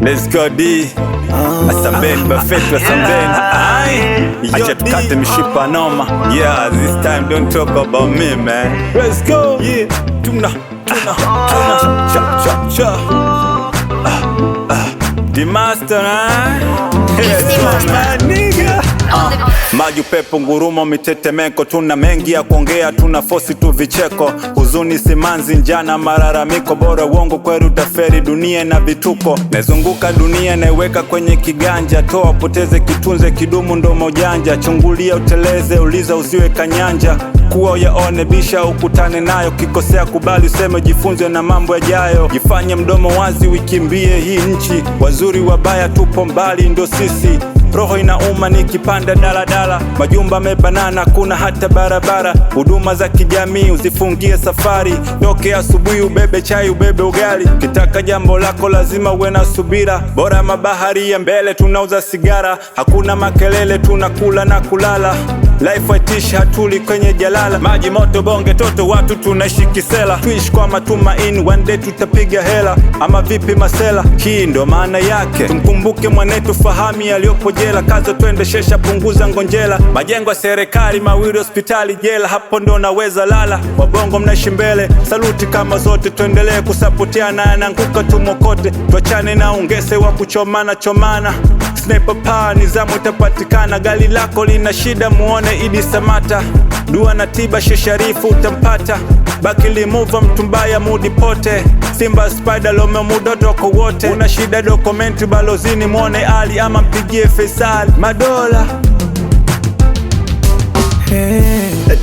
Let's go D. Asambeni bafetu asambeni. Acha tukate mishipa noma. Yeah, this time don't talk about me, man. Let's go. Yeah. Tuna. Cha. The master, Yes, the master. nigga. Maji, upepo, ngurumo, mitetemeko, tuna mengi ya kuongea, tuna fosi tu vicheko, huzuni, simanzi, njana, malalamiko, bora uongo kweli utaferi dunia na vituko. Nazunguka dunia naiweka kwenye kiganja, toa poteze kitunze kidumu ndo mojanja, chungulia uteleze, uliza usiwe kanyanja, kuwa yaone bisha ukutane nayo, kikosea kubali useme jifunze na mambo yajayo, jifanye mdomo wazi uikimbie hii nchi, wazuri wabaya tupo mbali ndo sisi. Roho inauma nikipanda daladala, majumba mebanana kuna hata barabara, huduma za kijamii uzifungie safari, toke asubuhi ubebe chai ubebe ugali, kitaka jambo lako lazima uwe na subira, bora mabahari ya mbele tunauza sigara, hakuna makelele tunakula na kulala, life haitishi hatuli kwenye jalala, maji moto bonge toto watu tunaishi kisela, tuishi kwa matumaini one day tutapiga hela, ama vipi masela, hii ndo maana yake, tumkumbuke mwanetu fahami yaliopo jela, kazo twende shesha punguza ngonjela, majengo ya serikali mawili hospitali jela, hapo ndo naweza lala, wabongo mnaishi mbele, saluti kama zote, tuendelee kusapotiana, yananguka tumokote, tuachane na ungese wa kuchomana chomana, sniper power nizamu itapatikana, gali lako lina shida muone Idi Samata, dua na tiba shesharifu utampata, bakili move mtumbaya mudi pote, Simba Spider lome mudodoko wote, una shida dokumenti balozini muone Ali ama mpigie Faisal madola.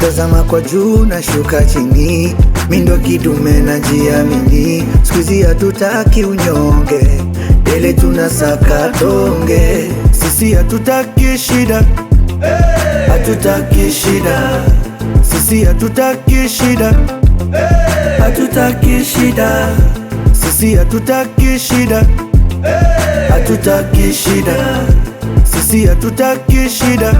Tazama kwa juu na shuka chini, mindo kidume na jiamini, squeezy hatutaki unyonge, ele tunasaka tonge, sisi hatutaki shida, hatutaki shida, sisi hatutaki shida, hatutaki shida, sisi hatutaki shida, hatutaki shida, sisi hatutaki shida,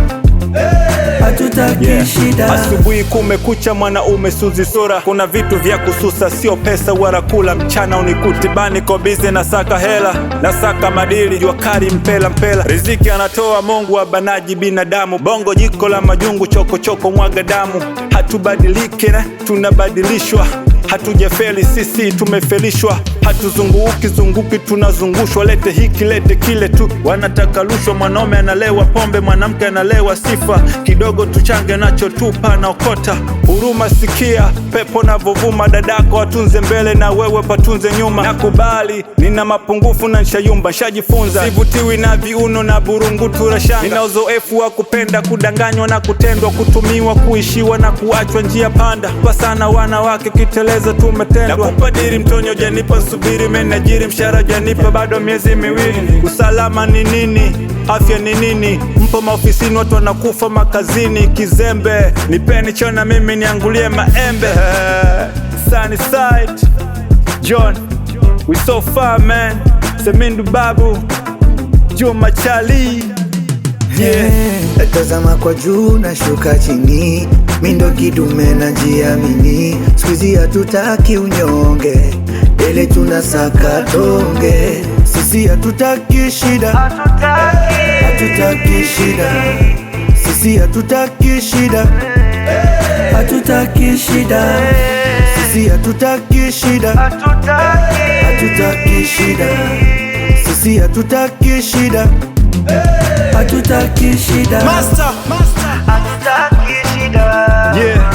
hatutaki shida. Asubuhi kumekucha mwanaume suzi sura, kuna vitu vya kususa sio pesa wala kula, mchana unikuti bani ko bize na saka hela, na saka madili jua kari mpela, riziki anatoa Mungu wa banaji binadamu, bongo jiko la majungu choko mwaga damu, hatubadilike na tunabadilishwa, hatujafeli sisi tumefelishwa, hatuzunguki tunazungushwa, lete hiki lete kile tu, wanataka rushwa, mwanaume analewa pombe mwanamke analewa sifa, kidogo tuchange nacho tupa na okota, huruma sikia pepo na vovuma, dadako atunze mbele na wewe patunze nyuma, nakubali nina mapungufu na nshayumba, nshajifunza sivutiwi na viuno na burungutu rashanga, nina uzoefu wa kupenda kudanganywa na kutendwa, kutumiwa kuishiwa na kuachwa njia panda, kwa sana wanawake kiteleza tumetendwa, na kupadiri mtonyo janipa subiri menajiri, mshara janipa bado miezi miwili, usalama ni nini? Afya ni nini? Mpo maofisini watu wanakufa makazini, kizembe nipeni chona mimi niangulie maembe. Sunny side John, we so far man, Semindu Babu Juma Chali. Yeah. Tazama kwa juu na shuka chini, mindo kidume na jiamini, squeezy hatutaki unyonge, ele tunasaka tonge, sisi hatutaki shida, hatutaki shida, sisi hatutaki shida, hatutaki shida, sisi hatutaki shida, hatutaki shida, sisi hatutaki shida, hatutaki shida. Master. Hatutaki shida. Yeah.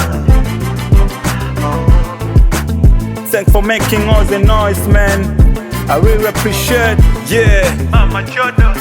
Thanks for making all the noise, man. I really appreciate. Yeah. Mama Chodo.